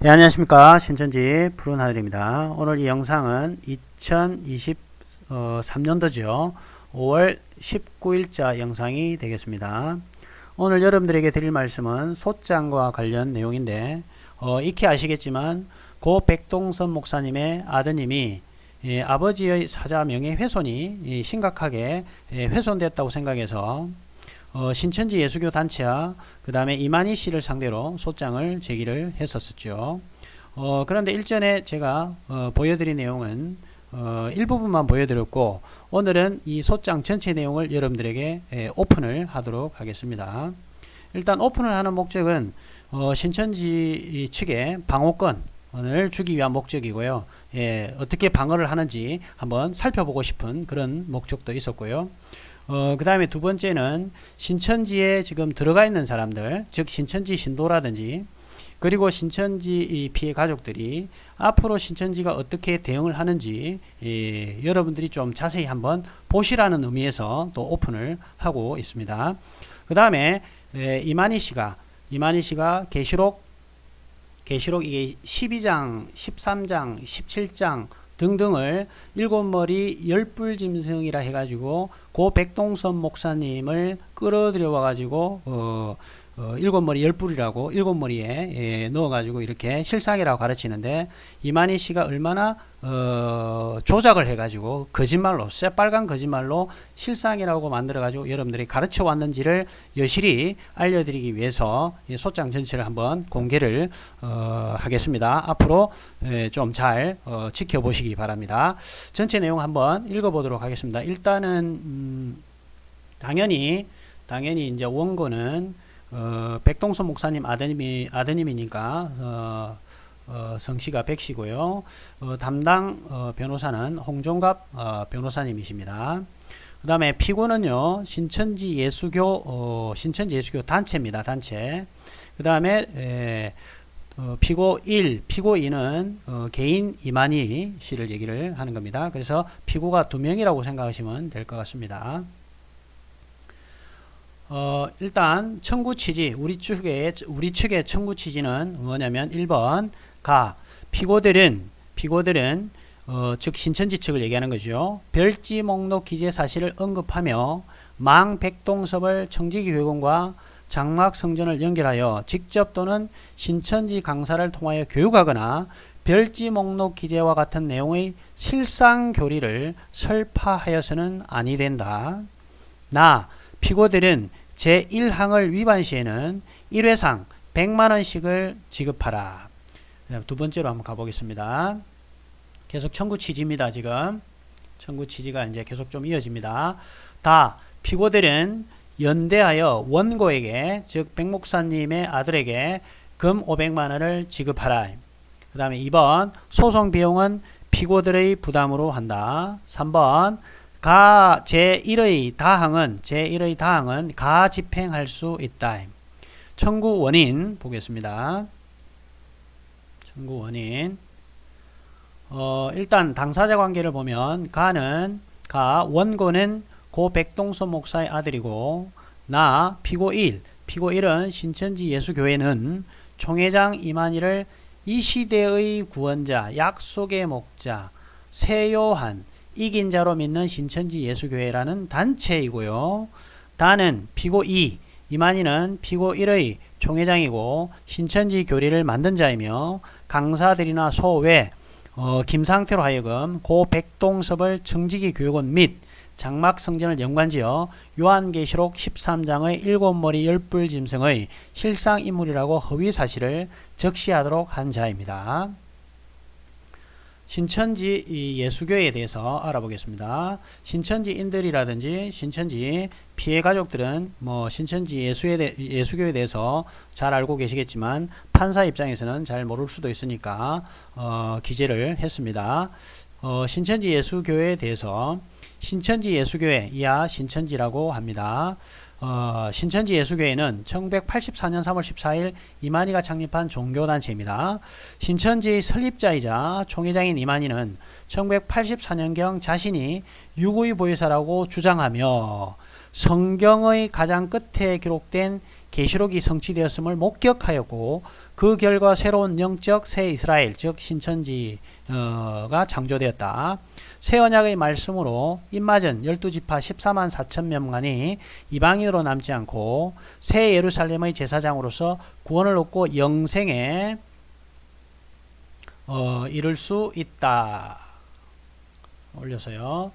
네, 안녕하십니까. 신천지 푸른하늘입니다. 오늘 이 영상은 2023년도죠. 5월 19일자 영상이 되겠습니다. 오늘 여러분들에게 드릴 말씀은 소장과 관련 내용인데 익히 아시겠지만 고 백동선 목사님의 아드님이 아버지의 사자 명예훼손이 심각하게 훼손됐다고 생각해서 신천지 예수교 단체와 그 다음에 이만희 씨를 상대로 소장을 제기를 했었죠. 그런데 일전에 제가 보여드린 내용은 일부분만 보여드렸고, 오늘은 이 소장 전체 내용을 여러분들에게 오픈을 하도록 하겠습니다. 일단 오픈을 하는 목적은 신천지 측의 방어권을 주기 위한 목적이고요. 어떻게 방어를 하는지 한번 살펴보고 싶은 그런 목적도 있었고요. 그 다음에 두 번째는 신천지에 지금 들어가 있는 사람들, 즉 신천지 신도라든지 그리고 신천지 피해 가족들이 앞으로 신천지가 어떻게 대응을 하는지 여러분들이 좀 자세히 한번 보시라는 의미에서 또 오픈을 하고 있습니다. 그 다음에 이만희 씨가 계시록 이게 12장, 13장, 17장 등등을 일곱머리 열불짐승이라 해가지고 고 백동선 목사님을 끌어들여 와가지고 일곱머리 열불이라고 일곱머리에 넣어가지고 이렇게 실상이라고 가르치는데, 이만희 씨가 얼마나 조작을 해가지고 거짓말로, 새빨간 거짓말로 실상이라고 만들어가지고 여러분들이 가르쳐 왔는지를 여실히 알려드리기 위해서 소장 전체를 한번 공개를 하겠습니다. 앞으로 좀 잘 지켜보시기 바랍니다. 전체 내용 한번 읽어보도록 하겠습니다. 일단은 당연히 이제 원고는 백동선 목사님 아드님이니까 성씨가 백씨고요. 담당 변호사는 홍종갑 변호사님이십니다. 그 다음에 피고는요, 신천지 예수교 단체입니다. 단체. 그 다음에 피고 1, 피고 2는 개인 이만희 씨를 얘기를 하는 겁니다. 그래서 피고가 2명이라고 생각하시면 될 것 같습니다. 일단 청구 취지, 우리 측의 청구 취지는 뭐냐면 1번 피고들은 즉 신천지 측을 얘기하는 거죠. 별지 목록 기재 사실을 언급하며 망 백동섭을 청지기교육원과 장막 성전을 연결하여 직접 또는 신천지 강사를 통하여 교육하거나 별지 목록 기재와 같은 내용의 실상 교리를 설파하여서는 아니 된다. 피고들은 제1항을 위반 시에는 1회상 100만원씩을 지급하라. 두 번째로 한번 가보겠습니다. 계속 청구 취지입니다. 지금 청구 취지가 이제 계속 좀 이어집니다. 피고들은 연대하여 원고에게, 즉 백 목사님의 아들에게 금 500만원을 지급하라. 그 다음에 2번 소송 비용은 피고들의 부담으로 한다. 3번 제1의 다항은 가집행할 수 있다. 청구 원인 보겠습니다. 청구 원인. 일단 당사자 관계를 보면 원고는 고 백동선 목사의 아들이고, 피고 1은 신천지 예수교회는 총회장 이만희를 이 시대의 구원자, 약속의 목자, 세요한 이긴 자로 믿는 신천지 예수교회라는 단체이고요. 피고 2, 이만희는 피고 1의 총회장이고 신천지 교리를 만든 자이며 강사들이나 소외 김상태로 하여금 고 백동섭을 청지기 교육원 및 장막 성전을 연관지어 요한계시록 13장의 7머리 열불짐승의 실상인물이라고 허위 사실을 적시하도록 한 자입니다. 신천지 예수교에 대해서 알아보겠습니다. 신천지인들이라든지 신천지 피해 가족들은 신천지 예수교에 대해서 잘 알고 계시겠지만 판사 입장에서는 잘 모를 수도 있으니까 기재를 했습니다. 신천지 예수교에 대해서 신천지 예수교회 이하 신천지라고 합니다. 신천지 예수교회는 1984년 3월 14일 이만희가 창립한 종교단체입니다. 신천지의 설립자이자 총회장인 이만희는 1984년경 자신이 유구의 보혜사라고 주장하며 성경의 가장 끝에 기록된 계시록이 성취되었음을 목격하였고 그 결과 새로운 영적 새 이스라엘 즉 신천지가 창조되었다. 새 언약의 말씀으로 입맞은 12지파 14만 4천 명만이 이방인으로 남지 않고 새 예루살렘의 제사장으로서 구원을 얻고 영생에 이룰 수 있다. 올려서요.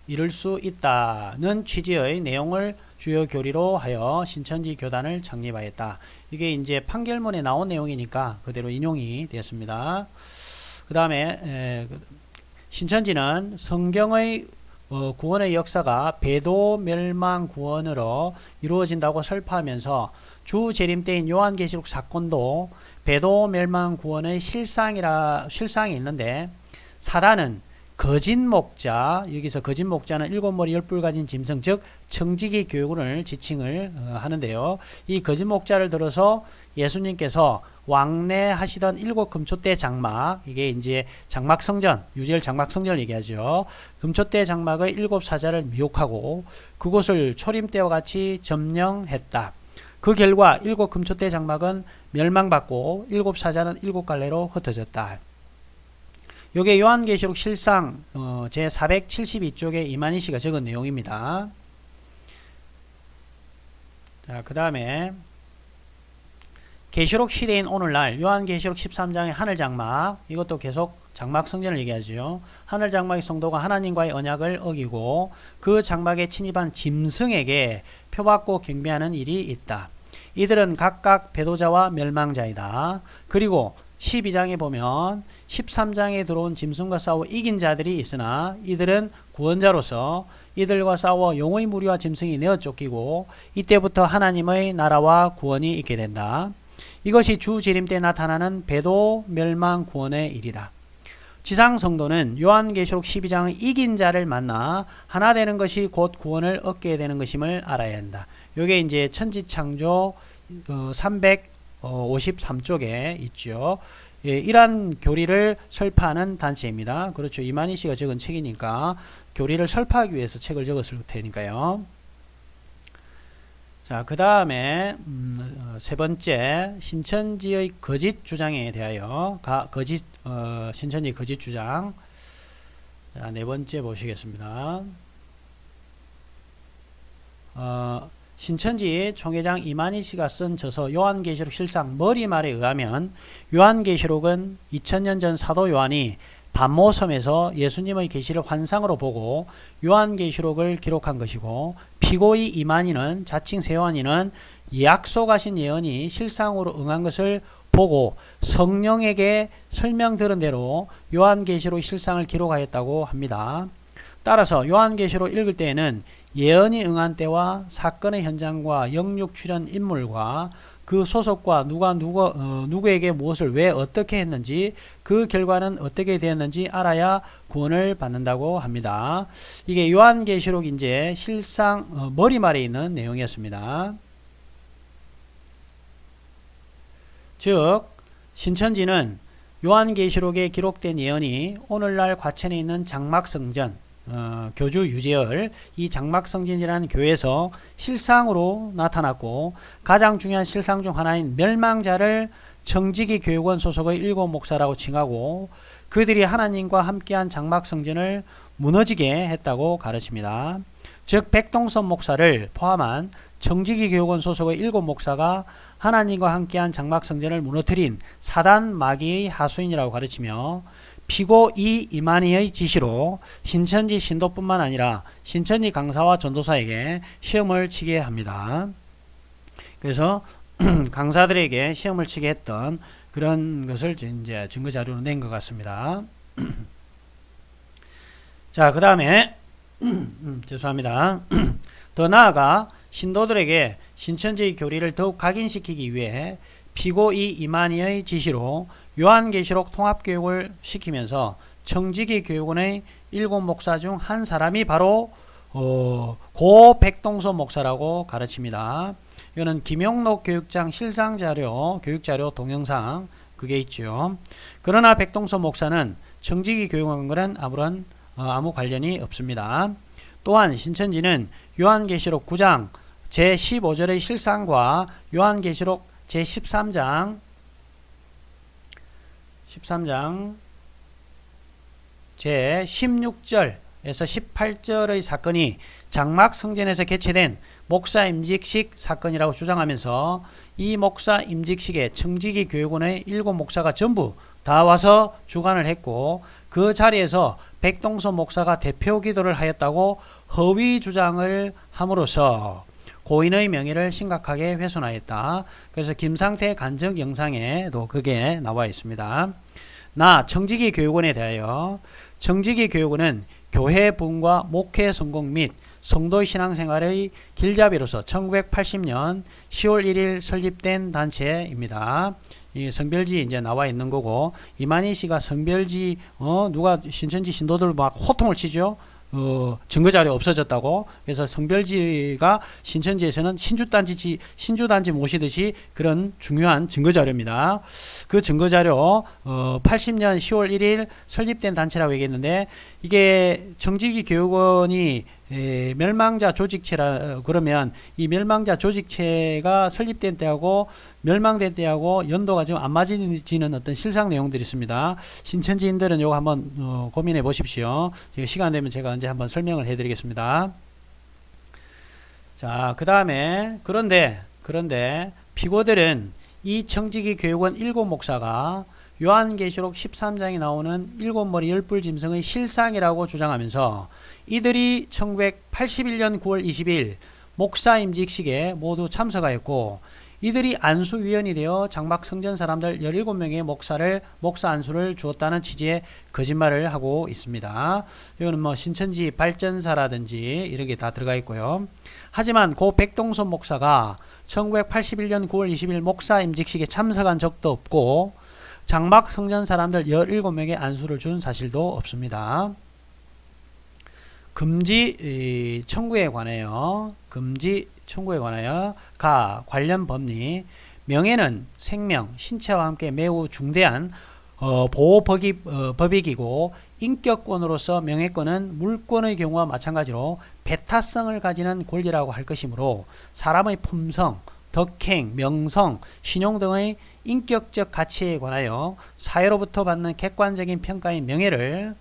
이룰 수 있다는 취지의 내용을 주요 교리로 하여 신천지 교단을 창립하였다. 이게 이제 판결문에 나온 내용이니까 그대로 인용이 되었습니다. 그 다음에 신천지는 성경의 구원의 역사가 배도 멸망 구원으로 이루어진다고 설파하면서 주 재림 때인 요한계시록 사건도 배도 멸망 구원의 실상이 있는데 사단은 거짓 목자, 여기서 거짓 목자는 일곱 머리 열뿔 가진 짐승 즉 청지기 교훈을 지칭을 하는데요. 이 거짓 목자를 들어서 예수님께서 왕래하시던 일곱 금초대 장막, 이게 이제 장막성전, 유재열 장막성전을 얘기하죠. 금초대 장막의 일곱 사자를 미혹하고 그곳을 초림대와 같이 점령했다. 그 결과 일곱 금초대 장막은 멸망받고 일곱 사자는 일곱 갈래로 흩어졌다. 요게 요한계시록 실상 제 472쪽에 이만희 씨가 적은 내용입니다. 자, 그 다음에 계시록 시대인 오늘날 요한계시록 13장의 하늘장막, 이것도 계속 장막성전을 얘기하죠. 하늘장막의 성도가 하나님과의 언약을 어기고 그 장막에 침입한 짐승에게 표받고 경배하는 일이 있다. 이들은 각각 배도자와 멸망자이다. 그리고 12장에 보면 13장에 들어온 짐승과 싸워 이긴 자들이 있으나 이들은 구원자로서 이들과 싸워 용의 무리와 짐승이 내어 쫓기고 이때부터 하나님의 나라와 구원이 있게 된다. 이것이 주 재림 때 나타나는 배도 멸망 구원의 일이다. 지상 성도는 요한계시록 12장의 이긴 자를 만나 하나 되는 것이 곧 구원을 얻게 되는 것임을 알아야 한다. 요게 이제 천지창조 353쪽에 있죠. 예, 이러한 교리를 설파하는 단체입니다. 그렇죠. 이만희 씨가 적은 책이니까 교리를 설파하기 위해서 책을 적었을 테니까요. 자, 그 다음에 세 번째 신천지의 거짓 주장에 대하여 신천지 거짓 주장. 자, 네 번째 보시겠습니다. 신천지 총회장 이만희 씨가 쓴 저서 요한계시록 실상 머리말에 의하면 요한계시록은 2000년 전 사도 요한이 반모섬에서 예수님의 계시를 환상으로 보고 요한계시록을 기록한 것이고 피고의 이만희는 자칭 세요한이는 약속하신 예언이 실상으로 응한 것을 보고 성령에게 설명 들은 대로 요한계시록 실상을 기록하였다고 합니다. 따라서 요한계시록 읽을 때에는 예언이 응한 때와 사건의 현장과 영육 출연 인물과 그 소속과 누구에게 무엇을 왜 어떻게 했는지 그 결과는 어떻게 되었는지 알아야 구원을 받는다고 합니다. 이게 요한계시록 이제 실상 머리말에 있는 내용이었습니다. 즉 신천지는 요한계시록에 기록된 예언이 오늘날 과천에 있는 장막성전 교주 유재열 이 장막성전이라는 교회에서 실상으로 나타났고 가장 중요한 실상 중 하나인 멸망자를 청지기 교육원 소속의 일곱 목사라고 칭하고 그들이 하나님과 함께한 장막성전을 무너지게 했다고 가르칩니다. 즉 백동선 목사를 포함한 청지기 교육원 소속의 일곱 목사가 하나님과 함께한 장막성전을 무너뜨린 사단 마귀의 하수인이라고 가르치며 피고 이만희의 지시로 신천지 신도뿐만 아니라 신천지 강사와 전도사에게 시험을 치게 합니다. 그래서 강사들에게 시험을 치게 했던 그런 것을 이제 증거 자료로 낸 것 같습니다. 자, 그 다음에 죄송합니다. 더 나아가 신도들에게 신천지의 교리를 더욱 각인시키기 위해 피고 이만희의 지시로 요한계시록 통합교육을 시키면서 청지기 교육원의 일곱 목사 중 한 사람이 바로 고 백동선 목사라고 가르칩니다. 이거는 김용록 교육장 실상자료, 교육자료 동영상 그게 있죠. 그러나 백동선 목사는 청지기 교육원과는 아무 관련이 없습니다. 또한 신천지는 요한계시록 9장 제15절의 실상과 요한계시록 제13장 제16절에서 18절의 사건이 장막 성전에서 개최된 목사 임직식 사건이라고 주장하면서 이 목사 임직식에 청지기 교육원의 7 목사가 전부 다 와서 주관을 했고 그 자리에서 백동선 목사가 대표 기도를 하였다고 허위 주장을 함으로써 고인의 명예를 심각하게 훼손하였다. 그래서 김상태 간증 영상에도 그게 나와 있습니다. 청지기 교육원에 대하여 청지기 교육원은 교회 부흥과 목회 성공 및 성도 신앙생활의 길잡이로서 1980년 10월 1일 설립된 단체입니다. 이 성별지 이제 나와 있는 거고 이만희 씨가 성별지 누가 신천지 신도들 막 호통을 치죠. 증거자료 없어졌다고. 그래서 성별지가 신천지에서는 신주단지 모시듯이 그런 중요한 증거자료입니다. 그 증거자료 80년 10월 1일 설립된 단체라고 얘기했는데 이게 청지기 교육원이 멸망자 조직체라 그러면 이 멸망자 조직체가 설립된 때하고 멸망된 때하고 연도가 지금 안 맞지는 어떤 실상 내용들이 있습니다. 신천지인들은 요거 한번 고민해 보십시오. 시간 되면 제가 언제 한번 설명을 해 드리겠습니다. 자, 그 다음에 그런데 피고들은 이 청지기 교육원 7 목사가 요한계시록 13장에 나오는 7머리 10뿔 짐승의 실상이라고 주장하면서 이들이 1981년 9월 20일 목사 임직식에 모두 참석하였고 이들이 안수위원이 되어 장막 성전 사람들 17명의 목사 안수를 주었다는 취지의 거짓말을 하고 있습니다. 이거는 뭐 신천지 발전사라든지 이런 게 다 들어가 있고요. 하지만 고 백동선 목사가 1981년 9월 20일 목사 임직식에 참석한 적도 없고 장막 성전 사람들 17명의 안수를 준 사실도 없습니다. 금지 청구에 관하여 관련 법리 명예는 생명, 신체와 함께 매우 중대한 보호 법익이고 인격권으로서 명예권은 물권의 경우와 마찬가지로 배타성을 가지는 권리라고 할 것이므로 사람의 품성, 덕행, 명성, 신용 등의 인격적 가치에 관하여 사회로부터 받는 객관적인 평가의 명예를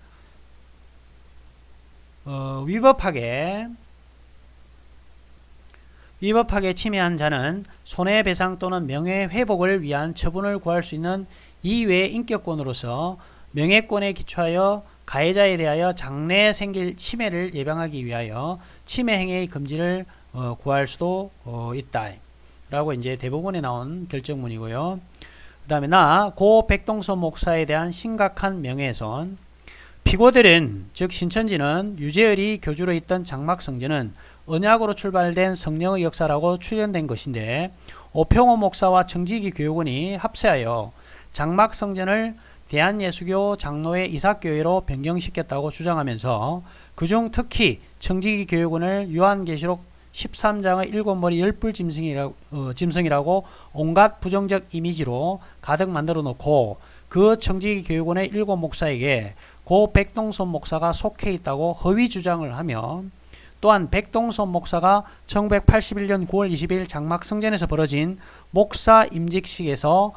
위법하게 침해한 자는 손해배상 또는 명예회복을 위한 처분을 구할 수 있는 이외의 인격권으로서 명예권에 기초하여 가해자에 대하여 장래에 생길 침해를 예방하기 위하여 침해 행위의 금지를 구할 수도 있다. 라고 이제 대법원에 나온 결정문이고요. 그 다음에 고 백동선 목사에 대한 심각한 명예훼손. 피고들은 즉 신천지는 유재열이 교주로 있던 장막 성전은 언약으로 출발된 성령의 역사라고 출연된 것인데 오평호 목사와 청지기 교육원이 합세하여 장막 성전을 대한예수교 장로회 이삭교회로 변경시켰다고 주장하면서 그중 특히 청지기 교육원을 요한계시록 13장의 7머리 10뿔 짐승이라고 온갖 부정적 이미지로 가득 만들어 놓고 그 청지기 교육원의 7 목사에게 고 백동선 목사가 속해 있다고 허위 주장을 하며 또한 백동선 목사가 1981년 9월 20일 장막 성전에서 벌어진 목사 임직식에서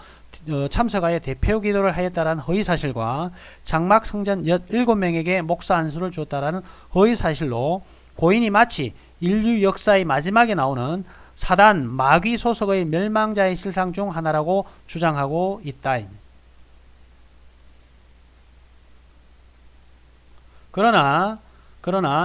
참석하여 대표 기도를 하였다라는 허위 사실과 장막 성전 17명에게 목사 안수를 주었다라는 허위 사실로 고인이 마치 인류 역사의 마지막에 나오는 사단 마귀 소속의 멸망자의 실상 중 하나라고 주장하고 있다. 그러나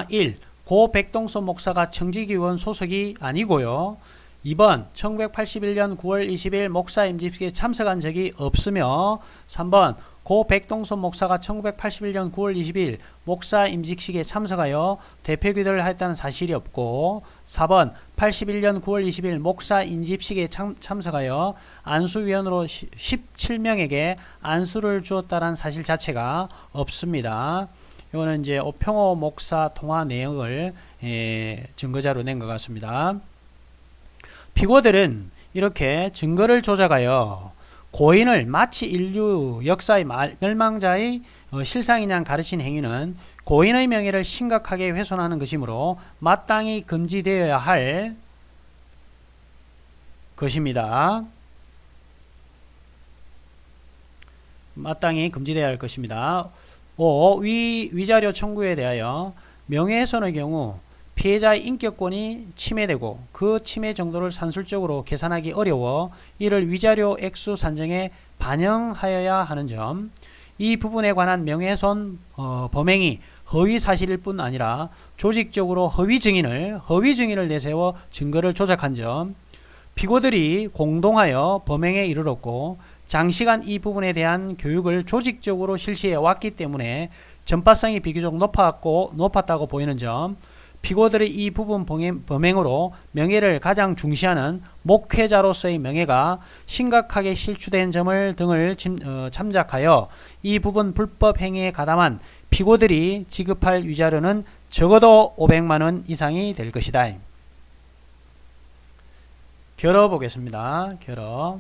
1. 고 백동선 목사가 청지기원 소속이 아니고요. 2번 1981년 9월 20일 목사 임직식에 참석한 적이 없으며 3번 고 백동선 목사가 1981년 9월 20일 목사 임직식에 참석하여 대표 기도를 했다는 사실이 없고 4번 81년 9월 20일 목사 임직식에 참석하여 안수위원으로 17명에게 안수를 주었다는 사실 자체가 없습니다. 이거는 이제 오평호 목사 통화 내용을 증거자로 낸 것 같습니다. 피고들은 이렇게 증거를 조작하여 고인을 마치 인류 역사의 멸망자의 실상이냐 가르친 행위는 고인의 명예를 심각하게 훼손하는 것이므로 마땅히 금지되어야 할 것입니다. 마땅히 금지되어야 할 것입니다. 5. 위자료 청구에 대하여 명예훼손의 경우 피해자의 인격권이 침해되고 그 침해 정도를 산술적으로 계산하기 어려워 이를 위자료 액수 산정에 반영하여야 하는 점. 이 부분에 관한 명예훼손 범행이 허위 사실일 뿐 아니라 조직적으로 허위 증인을 내세워 증거를 조작한 점. 피고들이 공동하여 범행에 이르렀고 장시간 이 부분에 대한 교육을 조직적으로 실시해 왔기 때문에 전파성이 비교적 높았다고 보이는 점. 피고들의 이 부분 범행으로 명예를 가장 중시하는 목회자로서의 명예가 심각하게 실추된 점을 등을 참작하여 이 부분 불법 행위에 가담한 피고들이 지급할 위자료는 적어도 500만원 이상이 될 것이다. 결어 보겠습니다. 결어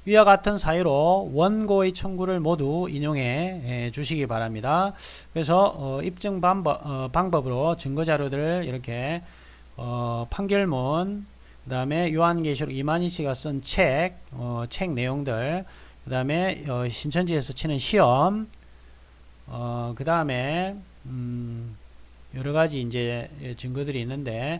위와 같은 사유로 원고의 청구를 모두 인용해 주시기 바랍니다. 그래서 입증 방법으로 증거자료들을 이렇게 판결문, 그 다음에 요한계시록 이만희 씨가 쓴 책 내용들, 그 다음에 신천지에서 치는 시험, 그 다음에 여러가지 이제 증거들이 있는데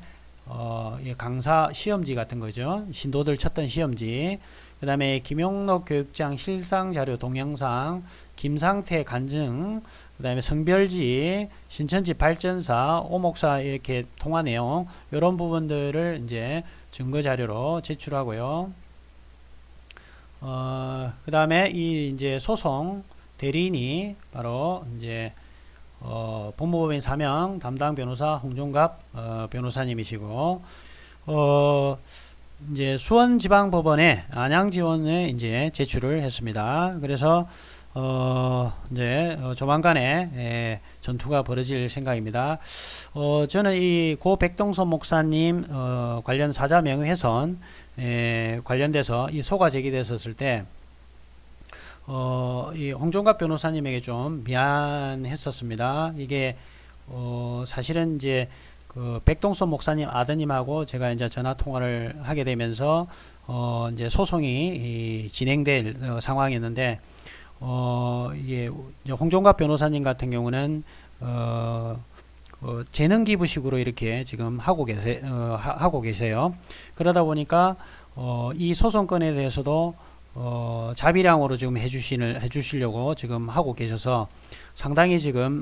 강사 시험지 같은 거죠. 신도들 쳤던 시험지. 그 다음에 김용록 교육장 실상자료 동영상, 김상태 간증, 그 다음에 성별지, 신천지 발전사, 오목사 이렇게 통화 내용, 이런 부분들을 이제 증거자료로 제출하고요. 그 다음에 이 이제 소송 대리인이 바로 이제 법무법인 사명 담당 변호사 홍종갑 변호사님이시고, 이제 수원지방법원에 안양지원에 이제 제출을 했습니다. 그래서 이제 조만간에 전투가 벌어질 생각입니다. 저는 이 고 백동선 목사님 관련 사자 명예훼손 관련돼서 이 소가 제기됐었을 때 이 홍종갑 변호사님에게 좀 미안했었습니다. 이게 사실은 이제 그 백동선 목사님 아드님하고 제가 이제 전화 통화를 하게 되면서 이제 소송이 진행될 상황이었는데 이게 홍종갑 변호사님 같은 경우는 재능 기부식으로 이렇게 지금 하고 계세요. 그러다 보니까 이 소송건에 대해서도 자비량으로 지금 해주시려고 지금 하고 계셔서 상당히 지금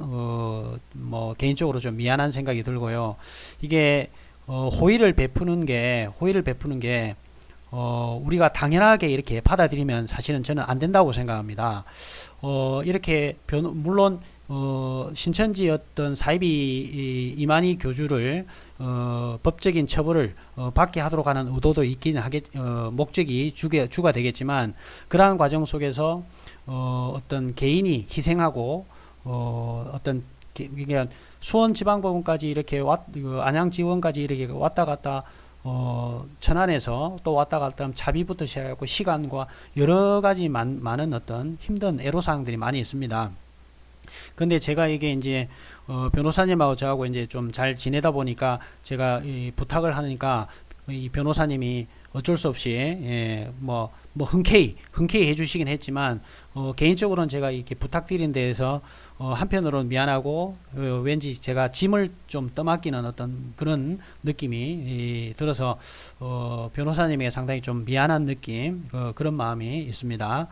뭐 개인적으로 좀 미안한 생각이 들고요. 이게 호의를 베푸는 게 우리가 당연하게 이렇게 받아들이면 사실은 저는 안 된다고 생각합니다. 이렇게 물론 신천지 어떤 사이비 이만희 교주를 법적인 처벌을 받게 하도록 하는 의도도 있긴 목적이 주가 되겠지만, 그러한 과정 속에서 어떤 개인이 희생하고 어떤 그러니까 수원지방법원까지 이렇게 안양지원까지 이렇게 왔다 갔다 천안에서 또 왔다 갔다 하면 차비부터 시작하고 시간과 여러 가지 많은 어떤 힘든 애로사항들이 많이 있습니다. 근데 제가 이게 이제 변호사님하고 저하고 이제 좀 잘 지내다 보니까 제가 부탁을 하니까 이 변호사님이 어쩔 수 없이 뭐 흔쾌히 해주시긴 했지만 개인적으로는 제가 이렇게 부탁드린 데에서 한편으로는 미안하고 왠지 제가 짐을 좀 떠맡기는 어떤 그런 느낌이 들어서 변호사님에게 상당히 좀 미안한 느낌, 그런 마음이 있습니다.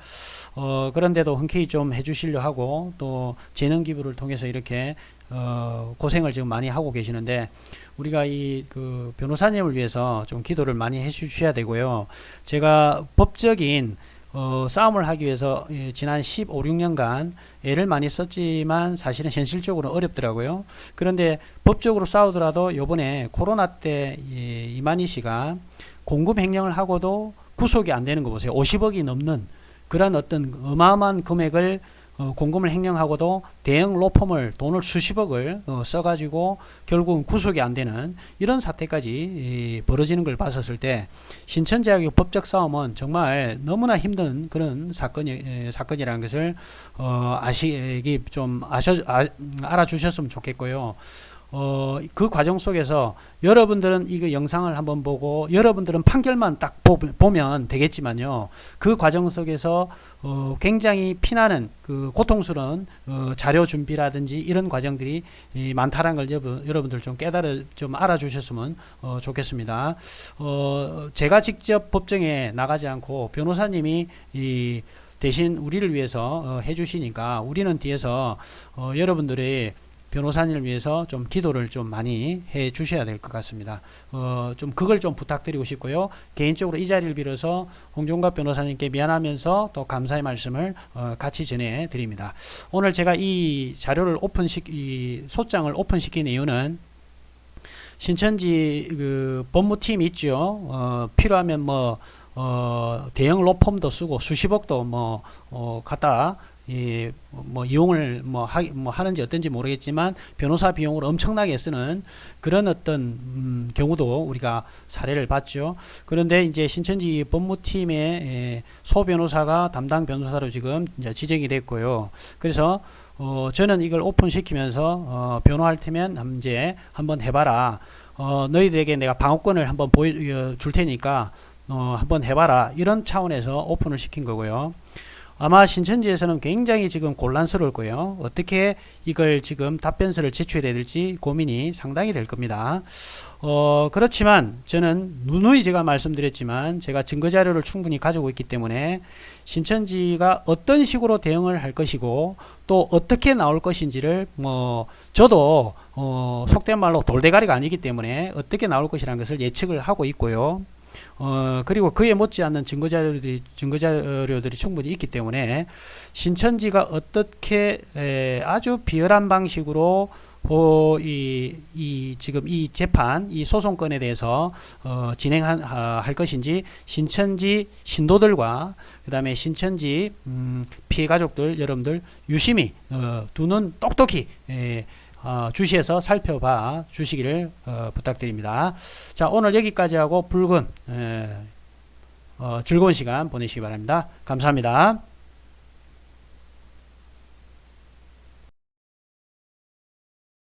그런데도 흔쾌히 좀 해주시려 하고 또 재능 기부를 통해서 이렇게 고생을 지금 많이 하고 계시는데, 우리가 그 변호사님을 위해서 좀 기도를 많이 해 주셔야 되고요. 제가 법적인 싸움을 하기 위해서 지난 15, 16년간 애를 많이 썼지만 사실은 현실적으로 어렵더라고요. 그런데 법적으로 싸우더라도 요번에 코로나 때 이만희 씨가 공금 횡령을 하고도 구속이 안 되는 거 보세요. 50억이 넘는 그런 어떤 어마어마한 금액을 공금을 횡령하고도 대형 로펌을 돈을 수십억을 써가지고 결국은 구속이 안 되는 이런 사태까지 벌어지는 걸 봤었을 때, 신천지학의 법적 싸움은 정말 너무나 힘든 그런 사건이라는 것을 알아주셨으면 좋겠고요. 그 과정 속에서 여러분들은 이거 영상을 한번 보고 여러분들은 판결만 딱 보면 되겠지만요. 그 과정 속에서 굉장히 피나는 그 고통스러운 자료 준비라든지 이런 과정들이 많다는 걸 여러분들 좀 좀 알아주셨으면 좋겠습니다. 제가 직접 법정에 나가지 않고 변호사님이 대신 우리를 위해서 해주시니까 우리는 뒤에서 여러분들의 변호사님을 위해서 좀 기도를 좀 많이 해 주셔야 될 것 같습니다. 좀 그걸 좀 부탁드리고 싶고요. 개인적으로 이 자리를 빌어서 홍종갑 변호사님께 미안하면서 또 감사의 말씀을 같이 전해 드립니다. 오늘 제가 이 자료를 이 소장을 오픈시킨 이유는 신천지 그 법무팀 있죠. 필요하면 뭐 대형 로펌도 쓰고 수십억도 갖다 뭐 이용을 하는지 어떤지 모르겠지만 변호사 비용을 엄청나게 쓰는 그런 어떤 경우도 우리가 사례를 봤죠. 그런데 이제 신천지 법무팀의 소 변호사가 담당 변호사로 지금 이제 지정이 됐고요. 그래서 저는 이걸 오픈시키면서 변호할 테면 이제 한번 해봐라. 너희들에게 내가 방어권을 한번 보여줄 테니까 한번 해봐라. 이런 차원에서 오픈을 시킨 거고요. 아마 신천지에서는 굉장히 지금 곤란스러울 거예요. 어떻게 이걸 지금 답변서를 제출해야 될지 고민이 상당히 될 겁니다. 그렇지만 저는 누누이 제가 말씀드렸지만 제가 증거자료를 충분히 가지고 있기 때문에 신천지가 어떤 식으로 대응을 할 것이고 또 어떻게 나올 것인지를 저도 속된 말로 돌대가리가 아니기 때문에 어떻게 나올 것이라는 것을 예측을 하고 있고요. 그리고 그에 못지않는 증거자료들이 충분히 있기 때문에 신천지가 어떻게 아주 비열한 방식으로 지금 이 재판, 이 소송건에 대해서 진행할 것인지 신천지 신도들과 그 다음에 신천지 피해 가족들 여러분들 유심히 두 눈 똑똑히 주시해서 살펴봐 주시기를 부탁드립니다. 자, 오늘 여기까지 하고 즐거운 시간 보내시기 바랍니다. 감사합니다.